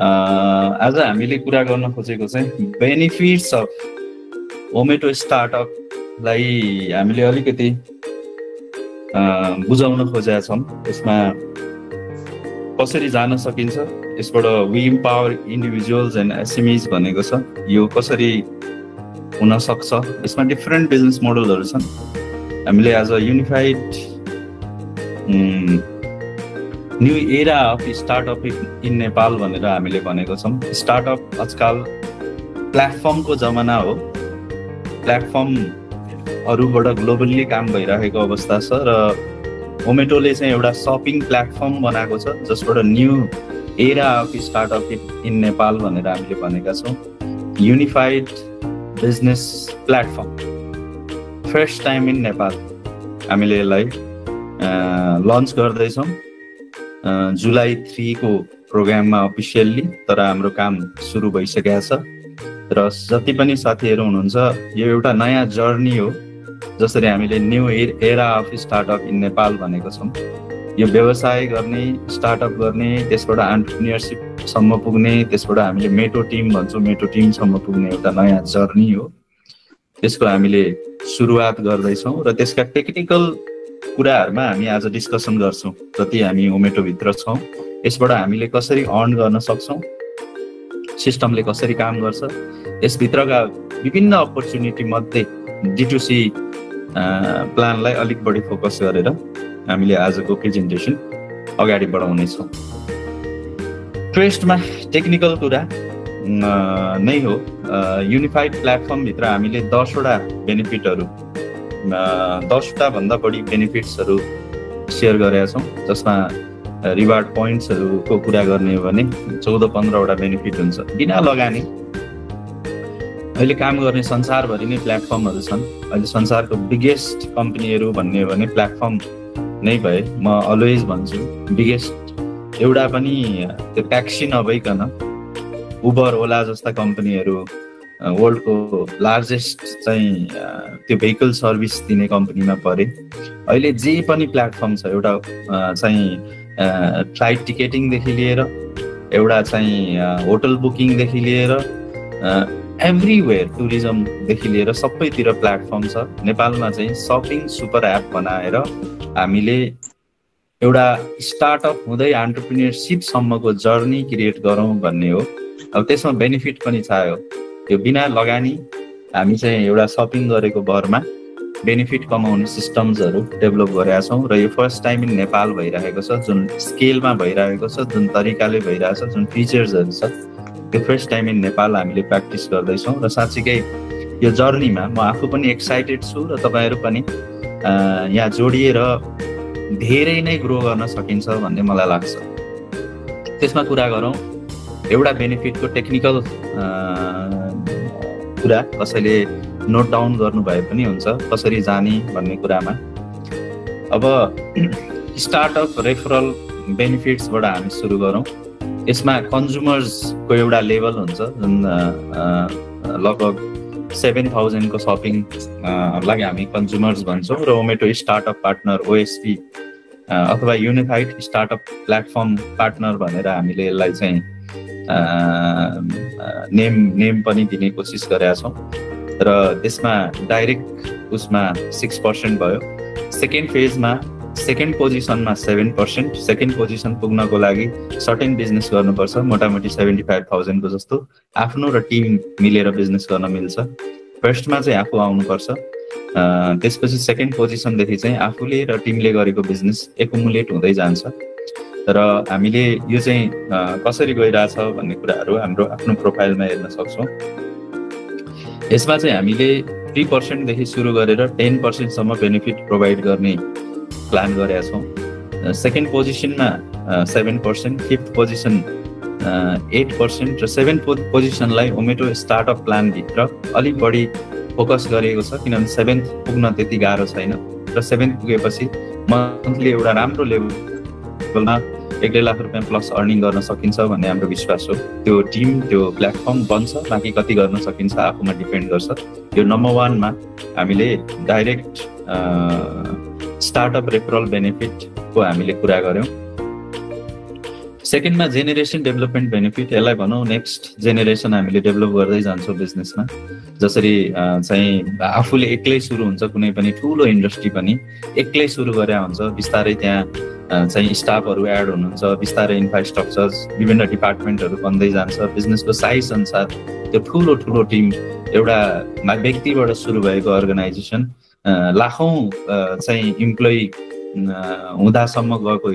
आज हामीले कुरा गर्न खोजेको चाहिँ बेनिफिट्स अफ ओमेटो स्टार्टअपलाई हामीले अलिकति बुझाउन खोजेका छौँ। यसमा कसरी जान सकिन्छ, यसबाट we empower individuals and SMEs भनेको छ, यो कसरी हुन सक्छ। यसमा डिफरेन्ट बिजनेस मोडलहरू छन्। हामीले as a unified new era of startup in Nepal भनेर हामीले भनेको छौँ। स्टार्टअप आजकल प्लेटफर्मको जमाना हो। प्लेटफर्महरूबाट ग्लोबल्ली काम भइरहेको अवस्था छ र ओमेटोले चाहिँ एउटा सपिङ प्लेटफर्म बनाएको छ जसबाट new era of startup in Nepal भनेर हामीले भनेका छौँ। Unified business platform first time in Nepal हामीले यसलाई लन्च गर्दैछौँ जुलाई 3 को प्रोग्राममा अफिसियल्ली। तर हाम्रो काम सुरु भइसकेको छ र जति पनि साथीहरू हुनुहुन्छ, यो एउटा नयाँ जर्नी हो। जसरी हामीले new era of startup in Nepal भनेको छौँ, यो व्यवसाय गर्ने, स्टार्टअप गर्ने, त्यसबाट एन्टरप्रेन्योरसिपसम्म पुग्ने, त्यसबाट हामीले मेटो टिम भन्छौँ, मेटो टिमसम्म पुग्ने एउटा नयाँ जर्नी हो। त्यसको हामीले सुरुवात गर्दैछौँ र त्यसका टेक्निकल कुराहरूमा हामी आज डिस्कसन गर्छौँ। जति हामी ओमेटोभित्र छौँ, यसबाट हामीले कसरी अर्न गर्न सक्छौँ, सिस्टमले कसरी काम गर्छ, यसभित्रका विभिन्न अपर्च्युनिटी मध्ये D2C प्लानलाई अलिक बढी फोकस गरेर हामीले आजको प्रेजेन्टेसन अगाडि बढाउनेछौँ। फर्स्टमा टेक्निकल कुरा नै हो। युनिफाइड प्लेटफर्मभित्र हामीले 10 वटा बेनिफिटहरू, 10 वटा भन्दा बढी बेनिफिट्सहरू सेयर गरेका छौँ। जसमा रिवार्ड पोइन्ट्सहरूको कुरा गर्ने हो भने 14-15 वटा बेनिफिट हुन्छ। बिना लगानी अहिले काम गर्ने संसारभरि नै प्लेटफर्महरू छन्। अहिले संसारको बिगेस्ट कम्पनीहरू भन्ने हो भने प्लेटफर्म नै भए। म अलवेज भन्छु बिगेस्ट एउटा पनि त्यो ट्याक्सी नभइकन उबर, ओला जस्ता कम्पनीहरू वर्ल्डको लार्जेस्ट चाहिँ त्यो भेहिकल सर्भिस दिने कम्पनीमा परे। अहिले जे पनि प्लेटफर्म छ, एउटा चाहिँ फ्लाइट टिकेटिङदेखि लिएर, एउटा चाहिँ होटल बुकिङदेखि लिएर, एभ्रिवेयर टुरिज्मदेखि लिएर सबैतिर प्लेटफर्म छ। नेपालमा चाहिँ सपिङ सुपर एप बनाएर हामीले एउटा स्टार्टअप हुँदै एन्टरप्रेन्योरसिपसम्मको जर्नी क्रिएट गरौँ भन्ने हो। अब त्यसमा बेनिफिट पनि चाहियो। यो बिना लगानी हामी चाहिँ एउटा सपिङ गरेको भरमा बेनिफिट कमाउने सिस्टम्सहरू डेभलप गरेका छौँ र यो फर्स्ट टाइम इन नेपाल भइरहेको छ। जुन स्केलमा भइरहेको छ, जुन तरिकाले भइरहेको छ, जुन फिचर्सहरू छ, त्यो फर्स्ट टाइम इन नेपाल हामीले प्र्याक्टिस गर्दैछौँ। र साँच्चीकै यो जर्नीमा म आफू पनि एक्साइटेड छु र तपाईँहरू पनि यहाँ जोडिएर धेरै नै ग्रो गर्न सकिन्छ भन्ने मलाई लाग्छ। त्यसमा कुरा गरौँ। एउटा बेनिफिटको टेक्निकल कुरा कसैले नोट डाउन गर्नु भए पनि हुन्छ, कसरी जाने भन्ने कुरामा। अब स्टार्टअप रेफरल बेनिफिट्सबाट हामी सुरु गरौँ। यसमा कन्ज्युमर्सको एउटा लेभल हुन्छ जुन लगभग 7,000 को सपिङलाई हामी कन्ज्युमर्स भन्छौँ र ओमेटो स्टार्टअप पार्टनर OSP अथवा युनिफाइड स्टार्टअप प्लेटफर्म पार्टनर भनेर हामीले यसलाई चाहिँ नेम पनि दिने कोसिस गरेका छौँ। र त्यसमा डाइरेक्ट उसमा 6% भयो। सेकेन्ड फेजमा सेकेन्ड पोजिसनमा 7%। सेकेन्ड पोजिसन पुग्नको लागि सर्टेन बिजनेस गर्नुपर्छ, मोटामोटी 75,000 को जस्तो आफ्नो र टिम मिलेर बिजनेस गर्न मिल्छ। फर्स्टमा चाहिँ आफू आउनुपर्छ, त्यसपछि सेकेन्ड पोजिसनदेखि चाहिँ आफूले र टिमले गरेको बिजनेस एकुमुलेट हुँदै जान्छ। र हामीले यो चाहिँ कसरी गइरहेछ भन्ने कुराहरू हाम्रो आफ्नो प्रोफाइलमा हेर्न सक्छौँ। यसमा चाहिँ हामीले 3% देखि सुरु गरेर 10%सम्म बेनिफिट प्रोभाइड गर्ने प्लान गरेका छौँ। सेकेन्ड पोजिसनमा 7%, फिफ्थ पोजिसन 8% र सेभेन्थ पोजिसनलाई ओमेटो स्टार्टअप प्लानभित्र अलिक बढी फोकस गरिएको छ, किनभने 7th पुग्न त्यति गाह्रो छैन। र 7th पुगेपछि मन्थली एउटा राम्रो लेभलमा 1.5 लाख रुपियाँ प्लस अर्निङ गर्न सकिन्छ भन्ने हाम्रो विश्वास हो। त्यो टिम, त्यो प्लेटफर्म बन्छ, बाँकी कति गर्न सकिन्छ आफूमा डिपेन्ड गर्छ। यो नम्बर 1 मा हामीले डाइरेक्ट स्टार्टअप रेफरल बेनिफिटको हामीले कुरा गऱ्यौँ। सेकेन्डमा जेनेरेसन डेभलपमेन्ट बेनिफिट, यसलाई भनौँ नेक्स्ट जेनेरेसन हामीले डेभलप गर्दै जान्छौँ बिजनेसमा। जसरी चाहिँ आफूले एक्लै सुरु हुन्छ, कुनै पनि ठुलो इन्डस्ट्री पनि एक्लै सुरु गरे हुन्छ, बिस्तारै त्यहाँ चाहिँ स्टाफहरू एड हुनुहुन्छ, बिस्तारै इन्फ्रास्ट्रक्चर विभिन्न डिपार्टमेन्टहरू बन्दै जान्छ, बिजनेसको साइज अनुसार त्यो ठुलो ठुलो टिम एउटा व्यक्तिबाट सुरु भएको अर्गनाइजेसन लाखौँ चाहिँ इम्प्लोइ हुँदासम्म गएको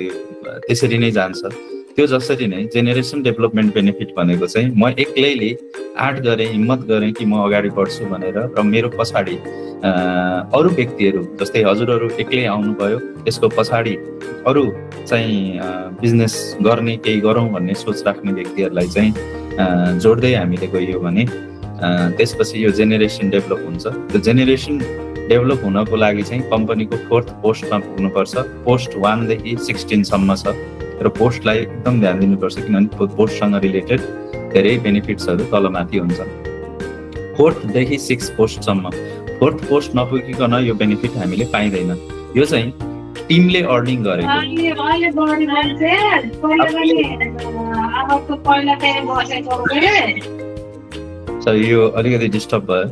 त्यसरी नै जान्छ। त्यो जसरी नै जेनेरेसन डेभलपमेन्ट बेनिफिट भनेको चाहिँ म एक्लैले आँट गरेँ, हिम्मत गरेँ कि म अगाडि बढ्छु भनेर, र मेरो पछाडि अरू व्यक्तिहरू जस्तै हजुरहरू एक्लै आउनुभयो, त्यसको पछाडि अरू चाहिँ बिजनेस गर्ने केही गरौँ भन्ने सोच राख्ने व्यक्तिहरूलाई चाहिँ जोड्दै हामीले गयो भने त्यसपछि यो जेनेरेसन डेभलप हुन्छ। त्यो जेनेरेसन डेभलप हुनको लागि चाहिँ कम्पनीको 4th पोस्टमा पुग्नुपर्छ। पोस्ट 1 देखि 16 सम्म छ र पोस्टलाई एकदम ध्यान दिनुपर्छ, किनभने पोस्टसँग रिलेटेड धेरै बेनिफिट्सहरू तलमाथि हुन्छ। 4th देखि 6 पोस्टसम्म, 4th पोस्ट नपुगिकन यो बेनिफिट हामीले पाइँदैन। यो चाहिँ टिमले अर्निङ गरेको। यो अलिकति डिस्टर्ब भयो।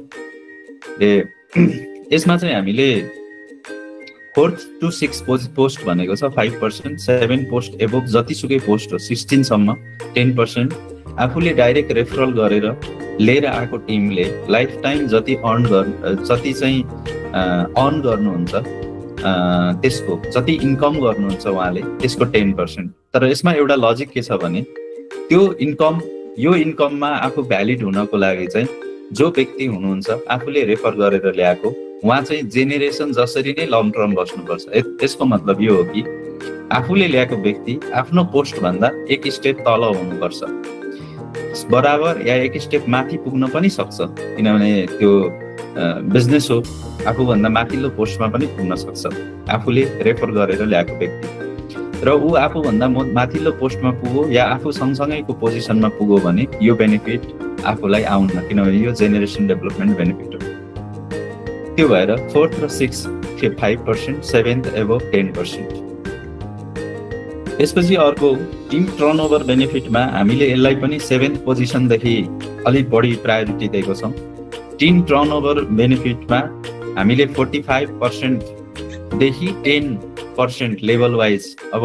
यसमा चाहिँ हामीले 4th to 6 पोस्ट भनेको छ 5%, 7 पोस्ट एबोभ जतिसुकै पोस्ट हो 16 सम्म 10%, आफूले डाइरेक्ट रेफरल गरेर लिएर आएको टिमले लाइफ टाइम जति जति चाहिँ अर्न गर्नुहुन्छ त्यसको जति इन्कम गर्नुहुन्छ उहाँले त्यसको 10%। तर यसमा एउटा लजिक के छ भने यो इन्कममा आफू भ्यालिड हुनको लागि चाहिँ जो व्यक्ति हुनुहुन्छ आफूले रेफर गरेर ल्याएको उहाँ चाहिँ जेनेरेसन जसरी नै लङ टर्म बस्नुपर्छ। यसको मतलब यो हो कि आफूले ल्याएको व्यक्ति आफ्नो पोस्टभन्दा एक स्टेप तल हुनुपर्छ, बराबर या एक स्टेप माथि पुग्न पनि सक्छ, किनभने त्यो बिजनेस हो, आफूभन्दा माथिल्लो पोस्टमा पनि पुग्न सक्छ आफूले रेफर गरेर ल्याएको व्यक्ति। र ऊ आफूभन्दा माथिल्लो पोस्टमा पुगो या आफू सँगसँगैको पोजिसनमा पुगो भने यो बेनिफिट आफूलाई आउन्न, किनभने यो जेनेरेसन डेभलपमेन्ट बेनिफिट हो। त्यो भएर 4th र 6th 5%, 7th एबोभ 10%। त्यसपछि अर्को टिम टर्नओभर बेनिफिटमा हामीले यसलाई पनि 7th पोजिसनदेखि अलिक बढी प्रायोरिटी दिएको छौँ। टिम टर्नओभर बेनिफिटमा हामीले 45% देखि 10% लेभल वाइज, अब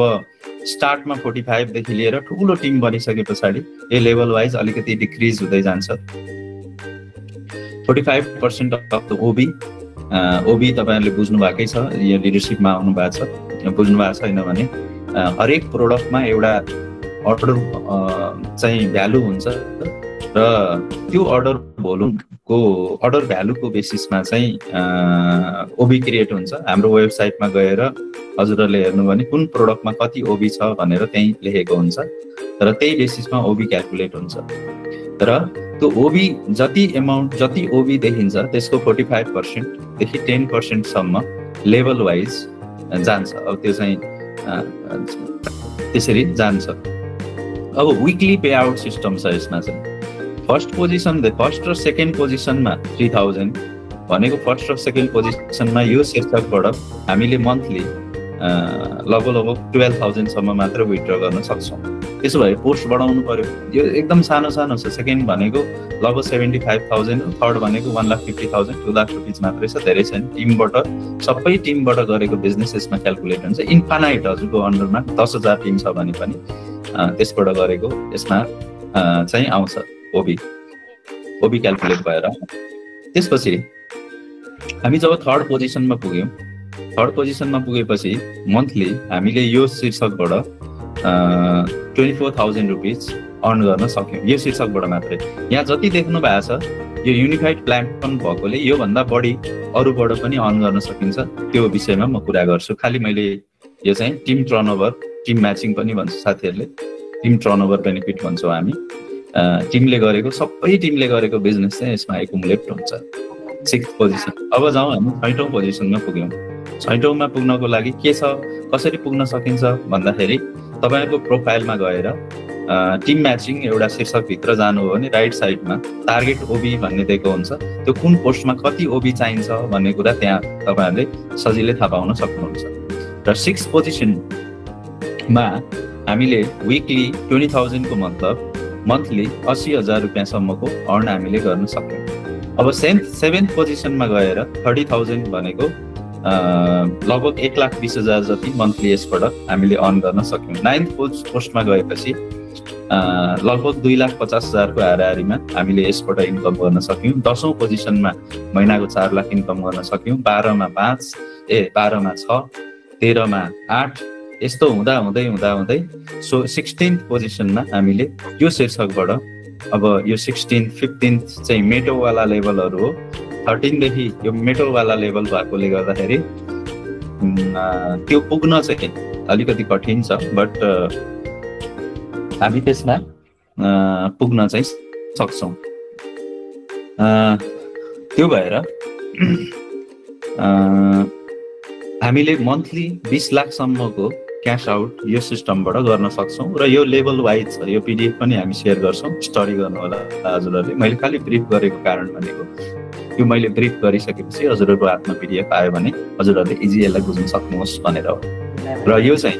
स्टार्टमा 45 देखि लिएर ठुलो टिम बनिसके पछाडि यो लेभल वाइज अलिकति डिक्रिज हुँदै जान्छ। 45% अफ द ओबी तपाईँहरूले बुझ्नु भएकै छ, यो लिडरसिपमा आउनु भएको छ, बुझ्नु भएको छैन भने हरेक प्रोडक्टमा एउटा अर्डर चाहिँ भ्यालु हुन्छ र त्यो अर्डर भ्यालुको बेसिसमा चाहिँ ओबी क्रिएट हुन्छ। हाम्रो वेबसाइटमा गएर हजुरहरूले हेर्नु भने कुन प्रोडक्टमा कति ओबी छ भनेर त्यहीँ लेखेको हुन्छ र त्यही बेसिसमा ओबी क्यालकुलेट हुन्छ। र त्यो ओबी जति ओबी देखिन्छ त्यसको 45% देखि 10% सम्म लेभल वाइज जान्छ। अब त्यो चाहिँ त्यसरी जान्छ। अब विकली पे आउट सिस्टम छ यसमा चाहिँ। फर्स्ट र सेकेन्ड पोजिसनमा 3000 भनेको फर्स्ट र सेकेन्ड पोजिसनमा यो शीर्षकबाट हामीले मन्थली लगभग 12,000 सम्म मात्र विथड्र गर्न सक्छौँ। त्यसो भए पोस्ट बढाउनु पर्यो, यो एकदम सानो छ। सेकेन्ड भनेको लगभग 75,000 हो, थर्ड भनेको 1,50,000, 2 लाख रुपियाँ मात्रै छ, धेरै छैन। सबै टिमबाट गरेको बिजनेस यसमा क्यालकुलेट हुन्छ। इन्फानाइट हजुरको अन्डरमा 10,000 टिम छ भने पनि त्यसबाट गरेको यसमा चाहिँ आउँछ ओबी क्यालकुलेट भएर। त्यसपछि हामी जब थर्ड पोजिसनमा पुगेपछि मन्थली हामीले यो शीर्षकबाट 24,000 रुपियाँ अर्न गर्न सक्यौँ, यो शीर्षकबाट मात्रै। यहाँ जति देख्नु भएको छ यो युनिफाइड प्लेटफर्म भएकोले योभन्दा बढी अरूबाट पनि अर्न गर्न सकिन्छ, त्यो विषयमा म कुरा गर्छु। खालि मैले यो चाहिँ टिम टर्नओभर, टिम म्याचिङ पनि भन्छ साथीहरूले, टिम टर्नओभर बेनिफिट भन्छौँ हामी। सबै टिमले गरेको बिजनेस चाहिँ यसमा एकुमुलेट हुन्छ। 6th position. अब जाउँ हामी 6औँ पोजिसनमा पुग्यौँ। 6औँमा पुग्नको लागि के छ, कसरी पुग्न सकिन्छ भन्दाखेरि तपाईँको प्रोफाइलमा गएर टिम म्याचिङ एउटा शीर्षकभित्र जानु हो भने राइट साइडमा टार्गेट ओबी भन्ने दिएको हुन्छ। त्यो कुन पोस्टमा कति ओबी चाहिन्छ भन्ने कुरा त्यहाँ तपाईँहरूले सजिलै थाहा पाउन सक्नुहुन्छ। र 6th पोजिसनमा हामीले विकली 20,000 को मतलब मन्थली 80,000 रुपियाँसम्मको अर्न हामीले गर्न सक्यौँ। अब 7th पोजिसनमा गएर 30,000 भनेको लगभग 1,20,000 जति मन्थली यसबाट हामीले अर्न गर्न सक्यौँ। 9th पोस्टमा गएपछि लगभग 2,50,000 को हाराहारीमा हामीले यसबाट इन्कम गर्न सक्यौँ। 10औं पोजिसनमा महिनाको 4 लाख इन्कम गर्न सक्यौँ। 12मा 5, 12मा 6, 13मा 8, यस्तो हुँदा हुँदै 16th पोजिसनमा हामीले यो शीर्षकबाट अब यो 16th 15th चाहिँ मेटोवाला लेभलहरू हो। 13 देखि यो मेटोवाला लेभल भएकोले गर्दाखेरि त्यो पुग्न चाहिँ अलिकति कठिन छ, बट हामी त्यसमा पुग्न चाहिँ सक्छौँ। त्यो भएर हामीले मन्थली 20 लाखसम्मको क्यास आउट यो सिस्टमबाट गर्न सक्छौँ र यो लेभल वाइज छ। यो पिडिएफ पनि हामी सेयर गर्छौँ, स्टडी गर्नु होला हजुरहरूले। मैले खालि ब्रिफ गरेको कारण भनेको यो मैले ब्रिफ गरिसकेपछि हजुरहरूको हातमा पिडिएफ आयो भने हजुरहरूले इजी यसलाई बुझ्न सक्नुहोस् भनेर हो। र यो चाहिँ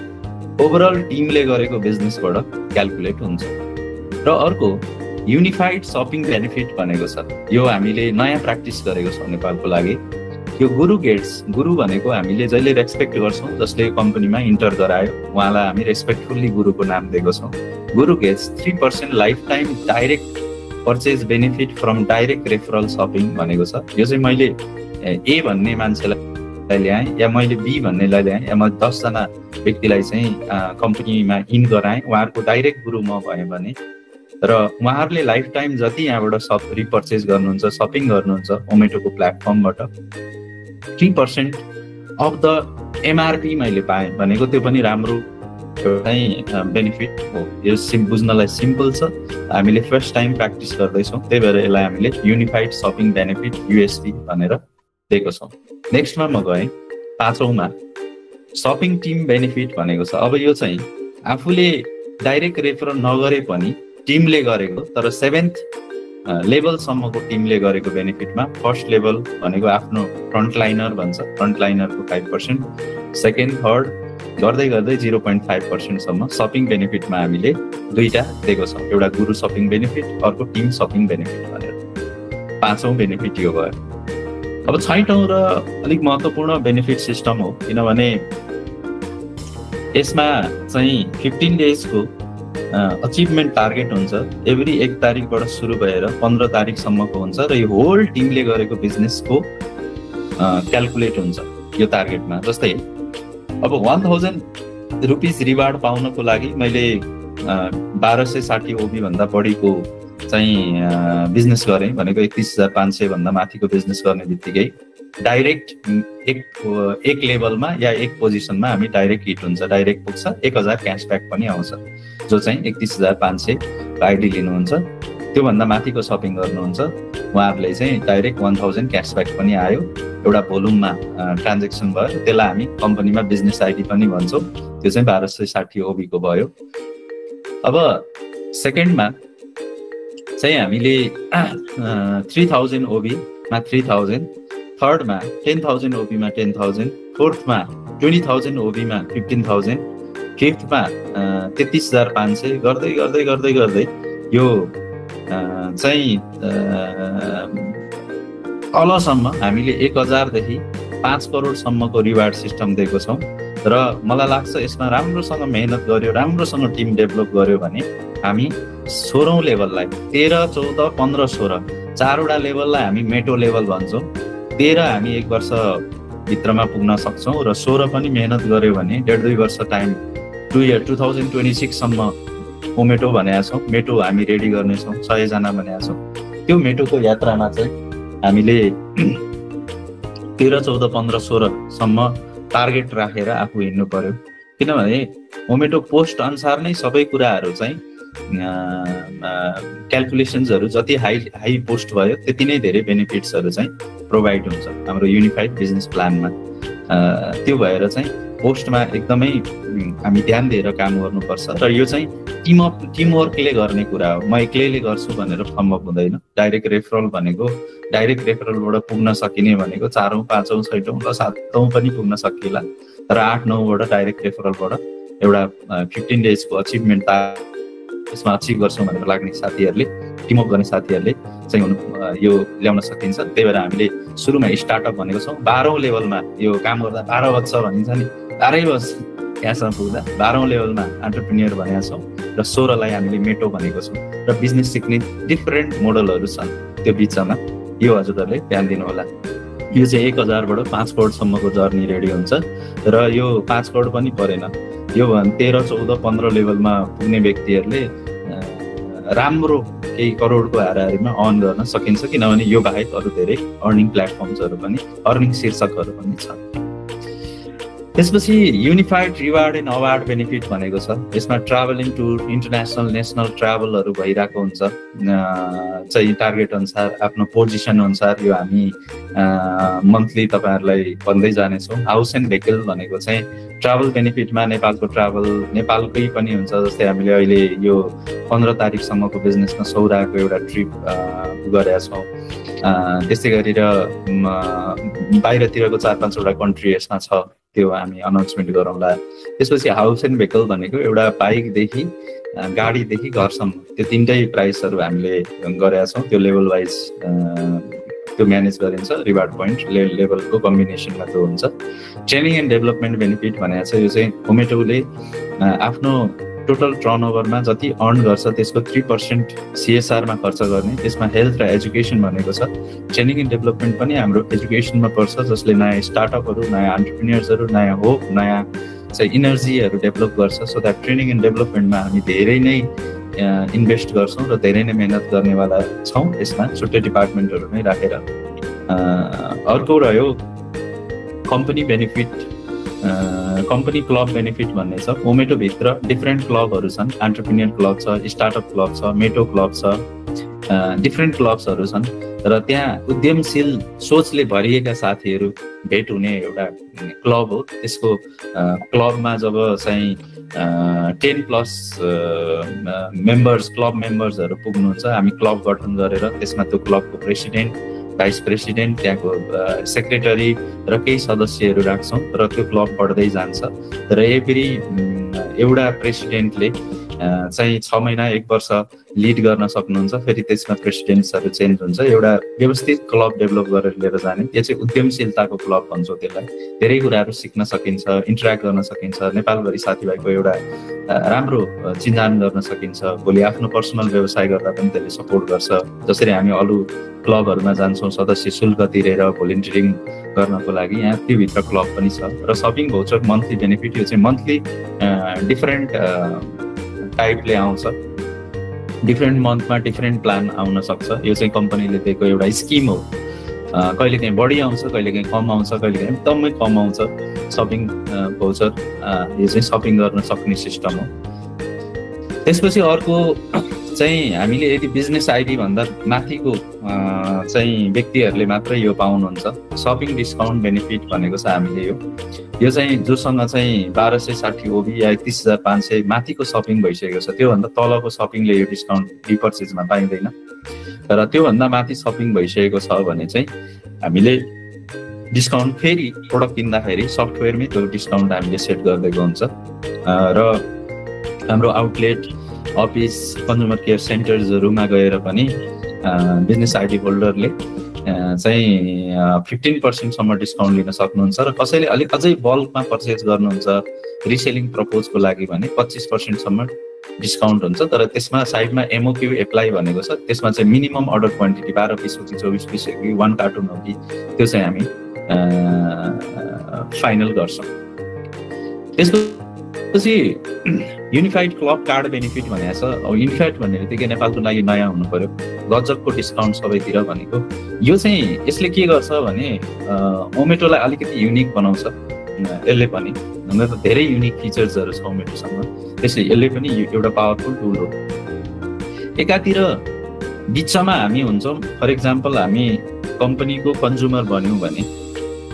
ओभरअल टिमले गरेको बिजनेसबाट क्यालकुलेट हुन्छ। र अर्को युनिफाइड सपिङ बेनिफिट भनेको छ, यो हामीले नयाँ प्र्याक्टिस गरेको छौँ नेपालको लागि। यो गुरु गेट्स, गुरु भनेको हामीले जहिले रेस्पेक्ट गर्छौँ, जसले कम्पनीमा इन्टर गरायो उहाँलाई हामी रेस्पेक्टफुल्ली गुरुको नाम दिएको छौँ। Guru gets 3% lifetime direct purchase benefit from direct referral shopping भनेको छ। यो चाहिँ मैले ए भन्ने मान्छेलाई ल्याएँ या मैले बी भन्नेलाई ल्याएँ या म 10 जना व्यक्तिलाई चाहिँ कम्पनीमा इन गराएँ, उहाँहरूको डाइरेक्ट गुरु म भएँ भने र उहाँहरूले लाइफ टाइम जति यहाँबाट रिपर्चेज गर्नुहुन्छ, सपिङ गर्नुहुन्छ ओमेटोको प्लेटफर्मबाट 3% अफ द एमआरपी मैले पाएँ भनेको त्यो पनि राम्रो चाहिँ बेनिफिट हो। यो बुझ्नलाई सिम्पल छ, हामीले फर्स्ट टाइम प्र्याक्टिस गर्दैछौँ, त्यही भएर यसलाई हामीले युनिफाइड सपिङ बेनिफिट युएसपी भनेर दिएको छौँ। नेक्स्टमा म गएँ 5औँमा सपिङ टिम बेनिफिट भनेको छ। अब यो चाहिँ आफूले डाइरेक्ट रेफरल नगरे पनि टिमले गरेको, तर 7th लेभलसम्मको टिमले गरेको बेनिफिटमा फर्स्ट लेभल भनेको आफ्नो फ्रन्टलाइनर भन्छ, फ्रन्टलाइनरको 5%, सेकेन्ड थर्ड गर्दै गर्दै 0.5% सम्म सपिङ बेनिफिटमा हामीले दुईटा दिएको छौँ, एउटा गुरु सपिङ बेनिफिट, अर्को टिम सपिङ बेनिफिट भनेर। 5औँ बेनिफिट यो भयो। अब 6औँ र अलिक महत्त्वपूर्ण बेनिफिट सिस्टम हो, किनभने यसमा चाहिँ 15 डेजको अचिभमेन्ट टार्गेट हुन्छ। एभ्री 1 तारिकबाट सुरु भएर 15 तारिकसम्मको हुन्छ र यो होल टिमले गरेको बिजनेसको क्यालकुलेट हुन्छ यो टार्गेटमा। जस्तै अब 1000 रुपिस रिवार्ड पाउनको लागि मैले 1260 ओबी भन्दा बढीको चाहिँ बिजनेस गरेँ भनेको 31,500 भन्दा माथिको बिजनेस गर्ने बित्तिकै डाइरेक्ट एक लेभलमा या एक पोजिसनमा हामी डाइरेक्ट हिट हुन्छ, डाइरेक्ट पुग्छ। 1000 क्यासब्याक पनि आउँछ, जो चाहिँ 31,500 आइडी लिनुहुन्छ, त्योभन्दा माथिको सपिङ गर्नुहुन्छ उहाँहरूले चाहिँ डाइरेक्ट 1000 क्यासब्याक पनि आयो। एउटा भोल्युममा ट्रान्जेक्सन भयो, त्यसलाई हामी कम्पनीमा बिजनेस आइडी पनि भन्छौँ, त्यो चाहिँ 1260 ओबीको भयो। अब सेकेन्डमा चाहिँ हामीले 3000 ओबीमा 3000, थर्डमा 10,000 ओबीमा 10,000, फोर्थमा 20,000 ओबीमा 15,000, फिफ्थमा 33,500 गर्दै गर्दै गर्दै गर्दै यो चाहिँ तलसम्म हामीले 1000 देखि 5 करोडसम्मको रिवार्ड सिस्टम दिएको छौँ। र मलाई लाग्छ यसमा राम्रोसँग मेहनत गर्यो, राम्रोसँग टिम डेभलप गर्यो भने हामी 16औँ लेभललाई 13, 14, 15, 16 चारवटा लेभललाई हामी मेटो लेभल भन्छौँ। 13 हामी 1 वर्ष भित्रमा पुग्न सक्छौँ र 16 पनि मेहनत गर्यो भने 1.5-2 वर्ष टाइम 2026 सम्म ओमेटो भनेका छौँ। मेटो हामी रेडी गर्नेछौँ, 100 जना भनेका छौँ। त्यो मेटोको यात्रामा चाहिँ हामीले 13, 14, 15, 16 सम्म टार्गेट राखेर आफू हिँड्नु पर्यो, किनभने ओमेटो पोस्ट अनुसार नै सबै कुराहरू चाहिँ क्यालकुलेसन्सहरू जति हाई पोस्ट भयो त्यति नै धेरै बेनिफिट्सहरू चाहिँ प्रोभाइड हुन्छ हाम्रो युनिफाइड बिजनेस प्लानमा। त्यो भएर चाहिँ पोस्टमा एकदमै हामी ध्यान दिएर काम गर्नुपर्छ र यो चाहिँ टिमवर्कले गर्ने कुरा हो। म एक्लैले गर्छु भनेर सम्भव हुँदैन। डाइरेक्ट रेफरल भनेको डाइरेक्ट रेफरलबाट पुग्न सकिने भनेको 4औँ, 5औँ, 6औँ र 7औँ पनि पुग्न सकिएला, तर 8, 9बाट डाइरेक्ट रेफरलबाट एउटा 15 डेजको अचिभमेन्ट त्यसमा अचिभ गर्छौँ भनेर लाग्ने साथीहरूले, टिमअप गर्ने साथीहरूले चाहिँ यो ल्याउन सकिन्छ। त्यही भएर हामीले सुरुमा स्टार्टअप भनेको छौँ। 12औं लेभलमा यो काम गर्दा 12 बज्छ भनिन्छ नि, 12 बज्छ यहाँसम्म पुग्दा 12औं लेभलमा एन्टरप्रेन्योर भनेका छौँ र 16लाई हामीले मेटो भनेको छौँ। र बिजनेस सिक्ने डिफरेन्ट मोडलहरू छन् त्यो बिचमा, यो हजुरहरूले ध्यान दिनु होला। यो चाहिँ 1000बाट 5 करोडसम्मको जर्नी रेडी हुन्छ र यो 5 करोड पनि परेन, यो 13, 14, 15 लेभलमा पुग्ने व्यक्तिहरूले राम्रो केही करोडको हाराहारीमा अर्न गर्न सकिन्छ, किनभने यो बाहेक अरू धेरै अर्निङ प्लेटफर्म्सहरू पनि, अर्निङ शीर्षकहरू पनि छन्। त्यसपछि unified reward and award benefit भनेको छ। यसमा ट्राभलिङ टुर, इन्टरनेसनल नेसनल ट्राभलहरू भइरहेको हुन्छ चाहिँ टार्गेट अनुसार, आफ्नो पोजिसन अनुसार। यो हामी मन्थली तपाईँहरूलाई भन्दै जानेछौँ। हाउस एन्ड भेहिकल भनेको चाहिँ ट्राभल बेनिफिटमा नेपालको ट्राभल नेपालकै पनि हुन्छ। जस्तै हामीले अहिले यो 15 तारिकसम्मको बिजनेसमा सौराको एउटा ट्रिप गरेका छौँ। त्यस्तै गरेर बाहिरतिरको 4-5 वटा कन्ट्री यसमा छ, त्यो हामी अनाउन्समेन्ट गरौँला। त्यसपछि हाउस एन्ड भेहिकल भनेको एउटा बाइकदेखि गाडीदेखि घरसम्म त्यो 3टै प्राइसहरू हामीले गरेका छौँ। त्यो लेभल वाइज त्यो म्यानेज गरिन्छ, रिवार्ड पोइन्ट लेभलको कम्बिनेसनमा त्यो हुन्छ। ट्रेनिङ एन्ड डेभलपमेन्ट बेनिफिट भनेको छ, यो चाहिँ जोमेटोले आफ्नो टोटल टर्नओभरमा जति अर्न गर्छ त्यसको 3% CSR-मा खर्च गर्ने। त्यसमा हेल्थ र एजुकेसन भनेको छ। ट्रेनिङ एन्ड डेभलपमेन्ट पनि हाम्रो एजुकेसनमा पर्छ, जसले नयाँ स्टार्टअपहरू, नयाँ एन्टरप्रेन्योर्सहरू, नयाँ होप, नयाँ चाहिँ इनर्जीहरू डेभलप गर्छ। सो द्याट ट्रेनिङ एन्ड डेभलपमेन्टमा हामी धेरै नै इन्भेस्ट गर्छौँ र धेरै नै मेहनत गर्नेवाला छौँ यसमा, छुट्टै डिपार्टमेन्टहरू नै राखेर। अर्को रह्यो company benefit, company club benefit भन्ने छ। जोमेटोभित्र डिफ्रेन्ट क्लबहरू छन्, एन्टरप्रेन्योर क्लब छ, स्टार्टअप क्लब छ, मेटो क्लब छ, डिफ्रेन्ट क्लब्सहरू छन् र त्यहाँ उद्यमशील सोचले भरिएका साथीहरू भेट हुने एउटा क्लब हो। त्यसको क्लबमा जब चाहिँ 10+ मेम्बर्स, क्लब मेम्बर्सहरू पुग्नुहुन्छ, हामी क्लब गठन गरेर त्यसमा त्यो क्लबको प्रेसिडेन्ट, भाइस प्रेसिडेन्ट, त्यहाँको सेक्रेटरी र केही सदस्यहरू राख्छौँ र त्यो क्लब बढ्दै जान्छ। र फेरि एउटा प्रेसिडेन्टले चाहिँ 6 महिना 1 वर्ष लिड गर्न सक्नुहुन्छ, फेरि त्यसमा प्रेसिडेन्ट्सहरू चेन्ज हुन्छ। एउटा व्यवस्थित क्लब डेभलप गरेर लिएर जाने, त्यो चाहिँ उद्यमशीलताको क्लब भन्छौँ त्यसलाई। धेरै कुराहरू सिक्न सकिन्छ, इन्टरेक्ट गर्न सकिन्छ, नेपालभरि साथीभाइको एउटा राम्रो चिन्जान गर्न सकिन्छ। भोलि आफ्नो पर्सनल व्यवसाय गर्दा पनि त्यसले सपोर्ट गर्छ। जसरी हामी अरू क्लबहरूमा जान्छौँ सदस्य शुल्क तिरेर भोलिन्टियरिङ गर्नको लागि, यहाँ त्योभित्र क्लब पनि छ। र सपिङ भाउचर मन्थली बेनिफिट, यो चाहिँ मन्थली डिफरेन्ट टाइपले आउँछ, डिफरेन्ट मन्थमा डिफरेन्ट प्लान आउन सक्छ। यो चाहिँ कम्पनीले दिएको एउटा स्किम हो। कहिलेकाहीँ बढी आउँछ, कहिलेकाहीँ कम आउँछ, कहिलेकाहीँ एकदमै कम आउँछ। सपिङ भाउचर यो चाहिँ सपिङ गर्न सक्ने सिस्टम हो। त्यसपछि अर्को चाहिँ हामीले यदि बिजनेस आइडी भन्दा माथिको चाहिँ व्यक्तिहरूले मात्रै यो पाउनुहुन्छ। सपिङ डिस्काउन्ट बेनिफिट भनेको छ हामीले यो चाहिँ जोसँग चाहिँ 1260 OB या 31,500 माथिको सपिङ भइसकेको छ, त्योभन्दा तलको सपिङले यो डिस्काउन्ट रिपर्चेजमा पाइँदैन। र त्योभन्दा माथि सपिङ भइसकेको छ भने चाहिँ हामीले डिस्काउन्ट फेरि प्रोडक्ट किन्दाखेरि सफ्टवेयरमै त्यो डिस्काउन्ट हामीले सेट गरिदिएको हुन्छ। र हाम्रो आउटलेट, अफिस, कन्ज्युमर केयर सेन्टर्सहरूमा गएर पनि बिजनेस आइडी होल्डरले चाहिँ 15%सम्म डिस्काउन्ट लिन सक्नुहुन्छ। र कसैले अलिक अझै बल्कमा पर्चेज गर्नुहुन्छ रिसेलिङ प्रपोजको लागि भने 25%सम्म डिस्काउन्ट हुन्छ। तर त्यसमा साइडमा MOQ एप्लाई भनेको छ। त्यसमा चाहिँ मिनिमम अर्डर क्वान्टिटी 12 पिस हो कि 24 पिस हो कि 1 कार्टुन हो कि त्यो चाहिँ हामी फाइनल गर्छौँ। त्यसपछि युनिफाइड क्लब कार्ड बेनिफिट भनेको छ। अब युनिफाइड भन्ने बित्तिकै नेपालको लागि नयाँ हुनु पर्यो, गजबको डिस्काउन्ट सबैतिर भनेको। यो चाहिँ यसले के गर्छ भने जोमेटोलाई अलिकति युनिक बनाउँछ। यसले पनि हुन त धेरै युनिक फिचर्सहरू छ जोमेटोसँग, त्यसले यसले पनि एउटा पावरफुल टुल हो। एकातिर बिचमा हामी हुन्छौँ, फर इक्जाम्पल हामी कम्पनीको कन्ज्युमर बन्यौँ भने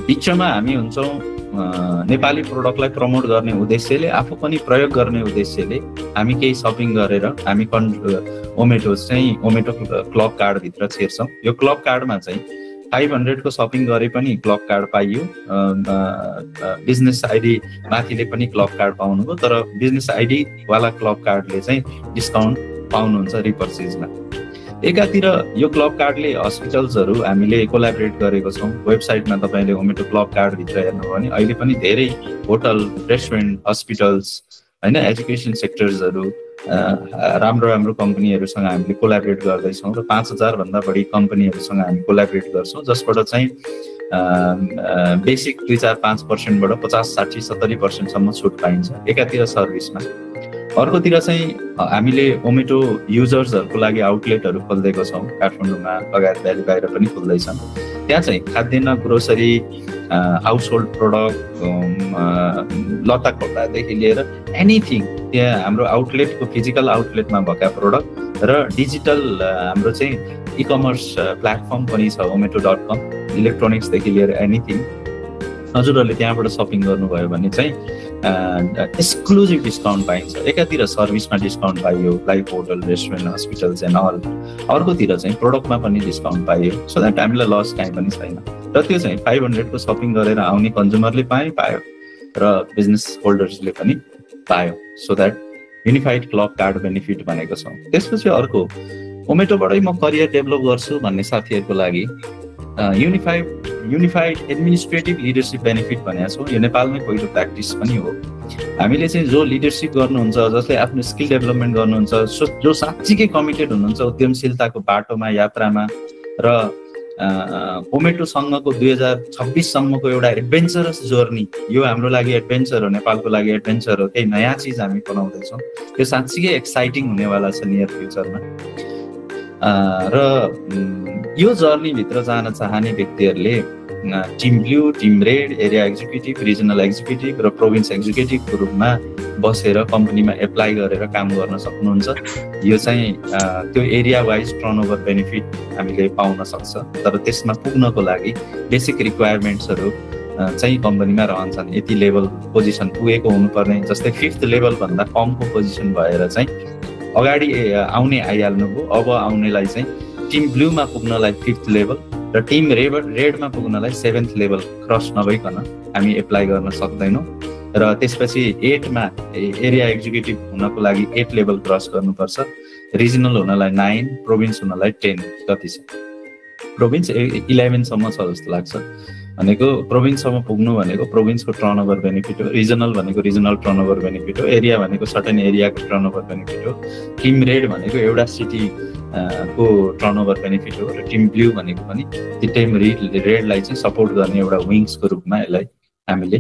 बिचमा हामी हुन्छौँ नेपाली प्रोडक्टलाई प्रमोट गर्ने उद्देश्यले, आफू पनि प्रयोग गर्ने उद्देश्यले हामी केही सपिङ गरेर हामी जोमेटो क्लब कार्डभित्र छिर्छौँ। यो क्लब कार्डमा चाहिँ 500 को सपिङ गरे पनि क्लब कार्ड पाइयो, बिजनेस आइडी माथिले पनि क्लब कार्ड पाउनुभयो, तर बिजनेस आइडी वाला क्लब कार्डले चाहिँ डिस्काउन्ट पाउनुहुन्छ रिपर्चेजमा। एकातिर यो क्लब कार्डले हस्पिटल्सहरू हामीले कोलाबरेट गरेको छौँ। वेबसाइटमा तपाईँले ओमेटो क्लब कार्डभित्र हेर्नुभयो भने अहिले पनि धेरै होटल, रेस्टुरेन्ट, हस्पिटल्स होइन, एजुकेसन सेक्टर्सहरू राम्रो राम्रो कम्पनीहरूसँग हामीले कोलाबरेट गर्दैछौँ र 5000 भन्दा बढी कम्पनीहरूसँग हामी कोलाबरेट गर्छौँ, जसबाट चाहिँ बेसिक 2-4-5% 50-60-70% छुट पाइन्छ एकातिर सर्भिसमा। अर्कोतिर चाहिँ हामीले ओमेटो युजर्सहरूको लागि आउटलेटहरू खोलिदिएको छौँ काठमाडौँमा लगायत भ्याली बाहिर पनि खोल्दैछन्। त्यहाँ चाहिँ खाद्यान्न, ग्रोसरी, हाउस होल्ड प्रोडक्ट, लत्ता कपडादेखि लिएर एनिथिङ त्यहाँ हाम्रो आउटलेटको फिजिकल आउटलेटमा भएका प्रोडक्ट र डिजिटल हाम्रो चाहिँ इकमर्स प्लेटफर्म पनि छ ometo.com, इलेक्ट्रोनिक्सदेखि लिएर एनिथिङ। हजुरहरूले त्यहाँबाट सपिङ गर्नुभयो भने चाहिँ एक्सक्लुजिभ डिस्काउन्ट पाइन्छ। एकातिर सर्भिसमा डिस्काउन्ट पाइयो like hotel, restaurant, hospitals and all, अर्कोतिर चाहिँ प्रोडक्टमा पनि डिस्काउन्ट पाइयो, सो द्याट हामीलाई लस काहीँ पनि छैन। र त्यो चाहिँ 500 को सपिङ गरेर आउने कन्ज्युमरले पायो र बिजनेस होल्डर्सले पनि पायो, so that unified club card benefit भनेको छौँ। त्यसपछि अर्को ओमेटोबाटै म करियर डेभलप गर्छु भन्ने साथीहरूको लागि युनिफाइड एडमिनिस्ट्रेटिभ लिडरसिप बेनिफिट भनेको छौँ। यो नेपालमै पहिलो प्र्याक्टिस पनि हो। हामीले चाहिँ जो लिडरसिप गर्नुहुन्छ, जसले आफ्नो स्किल डेभलपमेन्ट गर्नुहुन्छ, जो साँच्चीकै कमिटेड हुनुहुन्छ उद्यमशीलताको बाटोमा, यात्रामा, र ओमेटोसँगको 2026सम्मको एउटा एडभेन्चरस जर्नी, यो हाम्रो लागि एडभेन्चर हो, नेपालको लागि एडभेन्चर हो, केही नयाँ चिज हामी बनाउँदैछौँ। यो साँच्चीकै एक्साइटिङ हुनेवाला छ नियर फ्युचरमा। र यो जर्नीभित्र जान चाहने व्यक्तिहरूले team blue, team red, area executive, regional executive र प्रोभिन्स एक्जिक्युटिभको रूपमा बसेर कम्पनीमा एप्लाई गरेर काम गर्न सक्नुहुन्छ। यो चाहिँ त्यो एरिया वाइज टर्नओभर बेनिफिट हामीले पाउन सक्छ, तर त्यसमा पुग्नको लागि बेसिक रिक्वायरमेन्ट्सहरू चाहिँ कम्पनीमा रहन्छन्। यति लेभल पोजिसन पुगेको हुनुपर्ने, जस्तै 5th लेभलभन्दा कमको पोजिसन भएर चाहिँ अगाडि आउने आइहाल्नुभयो। अब आउनेलाई चाहिँ टिम ब्लूमा पुग्नलाई 5th लेभल र टिम रेडमा पुग्नलाई 7th लेभल क्रस नभइकन हामी एप्लाई गर्न सक्दैनौँ। र त्यसपछि 8मा एरिया एक्जिक्युटिभ हुनको लागि 8 लेभल क्रस गर्नुपर्छ, रिजनल हुनलाई 9, प्रोभिन्स हुनलाई 10 कति छ, प्रोभिन्स 11सम्म छ जस्तो लाग्छ। भनेको प्रोभिन्ससम्म पुग्नु भनेको प्रोभिन्सको टर्नओभर बेनिफिट हो, रिजनल भनेको रिजनल टर्नओभर बेनिफिट हो, एरिया भनेको सर्टेन एरियाको टर्नओभर बेनिफिट हो, टिम रेड भनेको एउटा सिटी को टर्नओभर बेनिफिट हो, र टिम ब्लू भनेको पनि त्यो टिम रेडलाई चाहिँ सपोर्ट गर्ने एउटा विङ्सको रूपमा यसलाई हामीले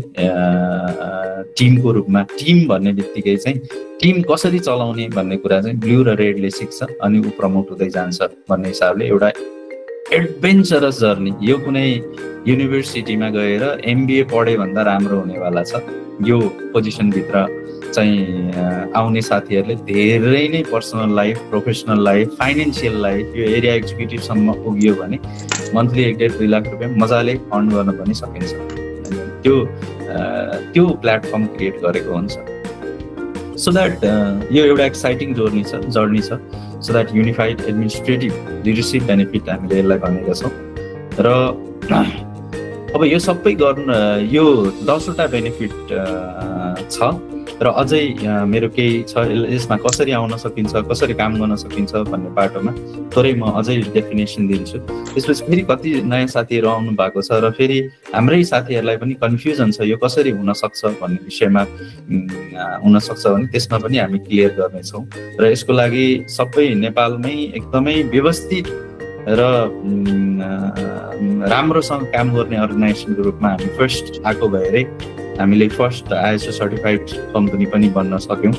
टिमको रूपमा, टिम भन्ने बित्तिकै चाहिँ टिम कसरी चलाउने भन्ने कुरा चाहिँ ब्लू र रेडले सिक्छ अनि ऊ प्रमोट हुँदै जान्छ भन्ने हिसाबले एउटा एडभेन्चरस जर्नी। यो कुनै युनिभर्सिटीमा गएर MBA पढे भन्दा राम्रो हुनेवाला छ। यो पोजिसनभित्र चाहिँ आउने साथीहरूले धेरै नै personal life, professional life, financial life, यो एरिया एक्जिक्युटिभसम्म पुग्यो भने मन्थली 1.5-2 लाख रुपियाँ मजाले फन्ड गर्न पनि सकिन्छ। त्यो प्लेटफर्म क्रिएट गरेको हुन्छ, सो द्याट यो एउटा एक्साइटिङ जर्नी छ, so that unified administrative leadership benefit हामीले यसलाई भनेका छौँ। र अब यो सबै गर्नु, यो 10वटा बेनिफिट छ र अझै मेरो केही छ, यसमा कसरी आउन सकिन्छ, कसरी काम गर्न सकिन्छ भन्ने बाटोमा थोरै म अझै डेफिनेसन दिन्छु। त्यसपछि फेरि कति नयाँ साथीहरू आउनु भएको छ र फेरि हाम्रै साथीहरूलाई पनि कन्फ्युजन छ यो कसरी हुनसक्छ भन्ने विषयमा हुनसक्छ भने त्यसमा पनि हामी क्लियर गर्नेछौँ। र यसको लागि सबै नेपालमै एकदमै व्यवस्थित र राम्रोसँग काम गर्ने अर्गनाइजेसनको रूपमा हामी फर्स्ट आएको भएरै हामीले फर्स्ट ISO सर्टिफाइड कम्पनी पनि बन्न सक्यौँ।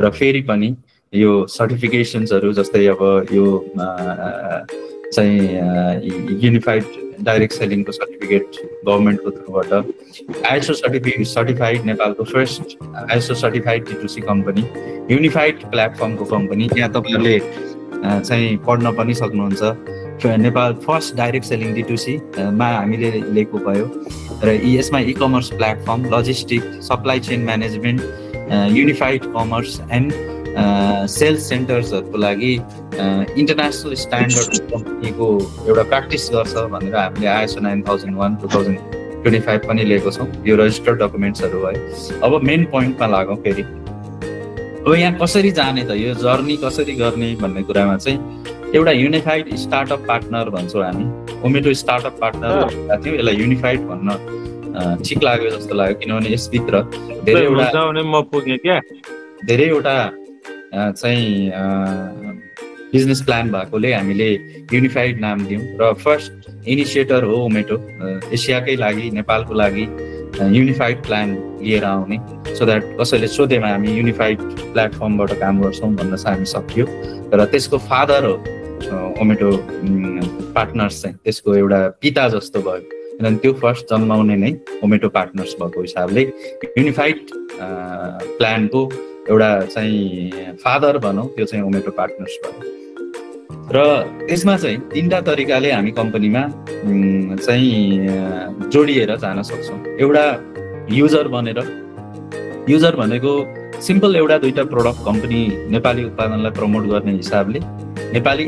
र फेरि पनि यो सर्टिफिकेसन्सहरू जस्तै अब यो चाहिँ युनिफाइड डाइरेक्ट सेलिङको सर्टिफिकेट गभर्मेन्टको थ्रुबाट, ISO सर्टिफाइड नेपालको first ISO certified D2C company, unified प्लेटफर्मको कम्पनी, त्यहाँ तपाईँहरूले चाहिँ पढ्न पनि सक्नुहुन्छ। Nepal first direct selling D2C मा हामीले लिएको भयो र यसमा ecommerce platform, logistic, supply chain management, unified commerce and sales सेन्टर्सहरूको लागि इन्टरनेसनल स्ट्यान्डर्ड कम्पनीको एउटा प्र्याक्टिस गर्छ भनेर हामीले ISO 9001 2025 पनि लिएको छौँ। यो रजिस्टर्ड डकुमेन्ट्सहरू है। अब मेन पोइन्टमा लागौँ फेरि। अब यहाँ कसरी जाने त, यो जर्नी कसरी गर्ने भन्ने कुरामा चाहिँ एउटा युनिफाइड स्टार्टअप पार्टनर भन्छौँ हामी। ओमेटो स्टार्टअप पार्टनर थियो, यसलाई युनिफाइड भन्न ठिक लाग्यो जस्तो लाग्यो, किनभने यसभित्र धेरैवटा चाहिँ बिजनेस प्लान भएकोले हामीले युनिफाइड नाम दियौँ। र फर्स्ट इनिसिएटर हो ओमेटो, एसियाकै लागि, नेपालको लागि युनिफाइड प्लान लिएर आउने, सो द्याट कसैले सोधेमा हामी युनिफाइड प्लेटफर्मबाट काम गर्छौँ भन्न चाहिँ हामी सक्यो। र त्यसको फादर हो ओमेटो पार्टनर्स चाहिँ, त्यसको एउटा पिता जस्तो भयो, किनभने त्यो फर्स्ट जन्माउने नै ओमेटो पार्टनर्स भएको हिसाबले युनिफाइड प्लानको एउटा चाहिँ फादर भनौँ, त्यो चाहिँ ओमेटो पार्टनर्स भयो। र त्यसमा चाहिँ 3टा तरिकाले हामी कम्पनीमा चाहिँ जोडिएर जान सक्छौँ। एउटा युजर बनेर, युजर भनेको सिम्पल एउटा 2टा प्रोडक्ट कम्पनी नेपाली उत्पादनलाई प्रमोट गर्ने हिसाबले, नेपाली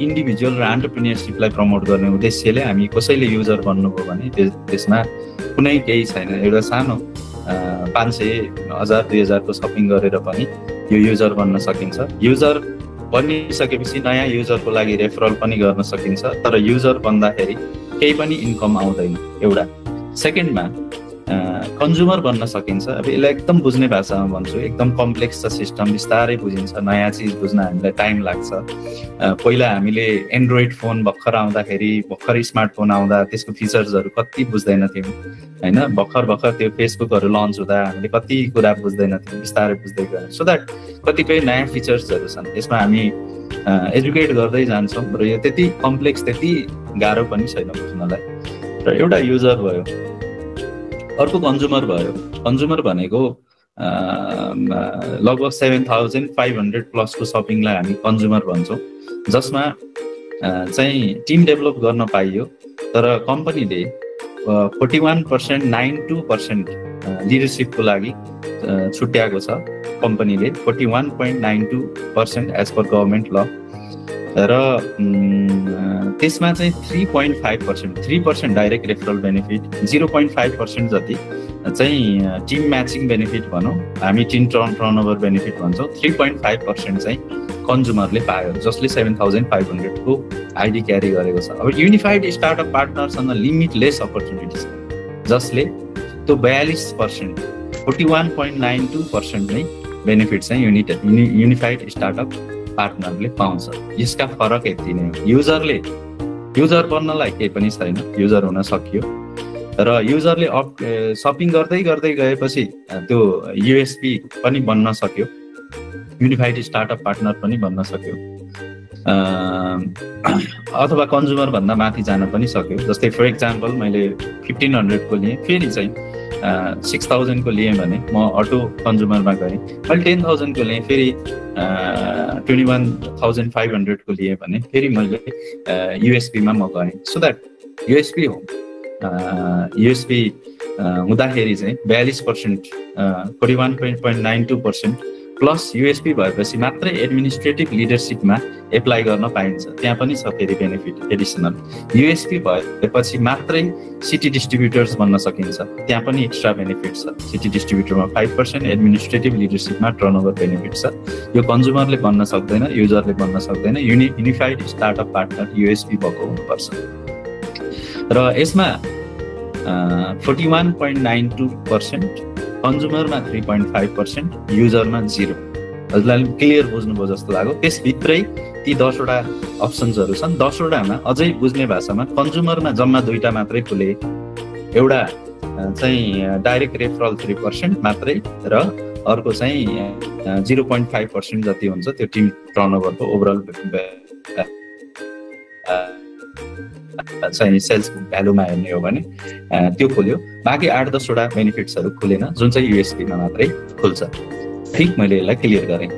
इन्डिभिजुअल र एन्टरप्रेन्योरसिपलाई प्रमोट गर्ने उद्देश्यले हामी कसैले युजर बन्नुभयो भने त्यसमा कुनै केही छैन। एउटा सानो 500, 1000, 2000 को सपिङ गरेर पनि यो युजर बन्न सकिन्छ। युजर बनिसकेपछि नयाँ युजरको लागि रेफरल पनि गर्न सकिन्छ, तर युजर बन्दाखेरि केही पनि इन्कम आउँदैन एउटा। सेकेन्डमा कन्ज्युमर बन्न सकिन्छ। अब यसलाई एकदम बुझ्ने भाषामा भन्छु, एकदम कम्प्लेक्स छ सिस्टम, बिस्तारै बुझिन्छ। नयाँ चिज बुझ्न हामीलाई टाइम लाग्छ। पहिला हामीले एन्ड्रोइड फोन भर्खर आउँदाखेरि, भर्खर स्मार्टफोन आउँदा त्यसको फिचर्सहरू कति बुझ्दैन थियौँ होइन। भर्खर त्यो फेसबुकहरू लन्च हुँदा हामीले कति कुरा बुझ्दैन थियौँ, बिस्तारै बुझ्दै गयौँ। सो द्याट कतिपय नयाँ फिचर्सहरू छन्, यसमा हामी एजुकेट गर्दै जान्छौँ र यो त्यति कम्प्लेक्स, त्यति गाह्रो पनि छैन बुझ्नलाई। र एउटा युजर भयो। अर्को कन्ज्युमर भयो। कन्ज्युमर भनेको लगभग 7500 प्लसको सपिङलाई हामी कन्ज्युमर भन्छौँ, जसमा चाहिँ टिम डेभलप गर्न पाइयो, तर कम्पनीले 41%, 92% लिडरसिपको लागि छुट्याएको छ। कम्पनीले 41.92% एज पर गभर्मेन्ट ल। र त्यसमा चाहिँ 3.5% डाइरेक्ट रेफरल बेनिफिट, 0.5% जति चाहिँ टिम म्याचिङ बेनिफिट भनौँ, हामी टिम टर्नओभर बेनिफिट भन्छौँ। 3.5% चाहिँ कन्ज्युमरले पायो, जसले 7500 को आइडी क्यारी गरेको छ। अब युनिफाइड स्टार्टअप पार्टनरसँग लिमिटलेस अपर्च्युनिटी छ, जसले त्यो 42%, 41.92% नै बेनिफिट चाहिँ युनिफाइड स्टार्टअप पार्टनरले पाउँछ। यसका फरक यति नै हो। युजर बन्नलाई केही पनि छैन, युजर हुन सकियो। र युजरले सपिङ गर्दै गएपछि त्यो युएसपी पनि बन्न सक्यो, युनिफाइड स्टार्टअप पार्टनर पनि बन्न सक्यो, अथवा कन्ज्युमर भन्दा माथि जान पनि सक्यो। जस्तै फर इक्जाम्पल मैले 1500 को लिएँ, फेरि चाहिँ 6000 को लिएँ भने म अटो कन्ज्युमरमा गएँ। मैले 10,000 को लिएँ, फेरि 21,500 को लिएँ भने फेरि मैले युएसपीमा म गएँ। सो द्याट युएसपी हो। युएसपी हुँदाखेरि चाहिँ 42%, 41.92% प्लस युएसपी भएपछि मात्रै एडमिनिस्ट्रेटिभ लिडरसिपमा एप्लाई गर्न पाइन्छ। त्यहाँ पनि छ फेरि बेनिफिट एडिसनल। युएसपी भएपछि मात्रै सिटी डिस्ट्रिब्युटर्स बन्न सकिन्छ, त्यहाँ पनि एक्स्ट्रा बेनिफिट छ। सिटी डिस्ट्रिब्युटरमा 5%, एडमिनिस्ट्रेटिभ लिडरसिपमा टर्नओभर बेनिफिट छ। यो कन्ज्युमरले बन्न सक्दैन, युजरले बन्न सक्दैन। युनिफाइड स्टार्टअप पार्टनर युएसपी भएको हुनुपर्छ। र यसमा 41.92%, कन्ज्युमरमा 3.5%, युजरमा 0। हजुरलाई क्लियर बुझ्नुभयो जस्तो लाग्यो। त्यसभित्रै ती 10वटा अप्सन्सहरू छन्। 10वटामा अझै बुझ्ने भाषामा कन्ज्युमरमा जम्मा 2टा मात्रै खुले, एउटा चाहिँ डाइरेक्ट रेफरल 3% मात्रै, र अर्को चाहिँ 0.5% जति हुन्छ त्यो टिम टर्नओभरको ओभरअल चाहिँ सेल्स भ्यालुमा हेर्ने हो भने त्यो खोल्यो। बाँकी 8-10वटा बेनिफिट्सहरू खुलेन, जुन चाहिँ युएसपीमा मात्रै खुल्छ। ठिक, मैले यसलाई क्लियर गरेँ।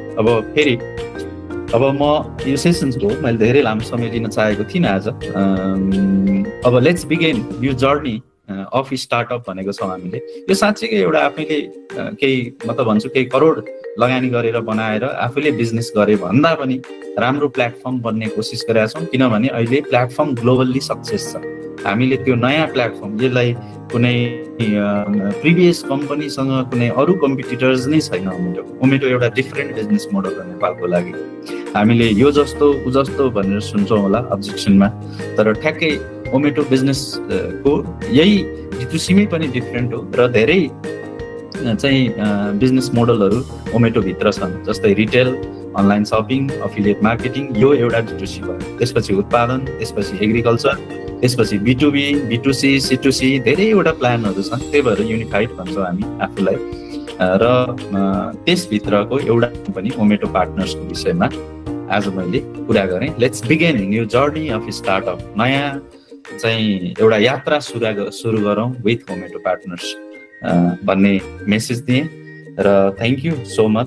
अब म यो सेसन्सको मैले धेरै लामो समय लिन चाहेको थिइनँ आज। अब लेट्स बिगिन यो जर्नी अफ स्टार्टअप भनेको छौँ हामीले। यो साँच्चैकै एउटा आफैले केही म त भन्छु केही करोड लगानी गरेर बनाएर आफूले बिजनेस गरे भन्दा पनि राम्रो प्लेटफर्म बन्ने कोसिस गरेका छौँ, किनभने अहिले प्लेटफर्म ग्लोबल्ली सक्सेस छ। हामीले त्यो नयाँ प्लेटफर्म यसलाई कुनै प्रिभियस कम्पनीसँग कुनै अरू कम्पिटिटर्स नै छैन। ओमेटो एउटा डिफ्रेन्ट बिजनेस मोडल हो नेपालको लागि। हामीले यो जस्तो उ जस्तो भनेर सुन्छौँ होला अब्जेक्सनमा, तर ठ्याक्कै ओमेटो बिजनेसको यही D2Cमै पनि डिफ्रेन्ट हो र धेरै चाहिँ बिजनेस मोडलहरू ओमेटोभित्र छन्, जस्तै retail, online shopping, affiliate marketing, यो एउटा D2C भयो। त्यसपछि उत्पादन, त्यसपछि एग्रिकल्चर, त्यसपछि B2B, B2C, C2C धेरैवटा प्लानहरू छन्। त्यही भएर युनिफाइड भन्छौँ हामी आफूलाई। र त्यसभित्रको एउटा पनि ओमेटो पार्टनर्सको विषयमा आज मैले कुरा गरेँ। Let's begin new journey of startup, नयाँ चाहिँ एउटा यात्रा सुरु गरौँ विथ ओमेटो पार्टनर्स भन्ने मेसेज दिएँ। र थ्याङ्क यू सो मच।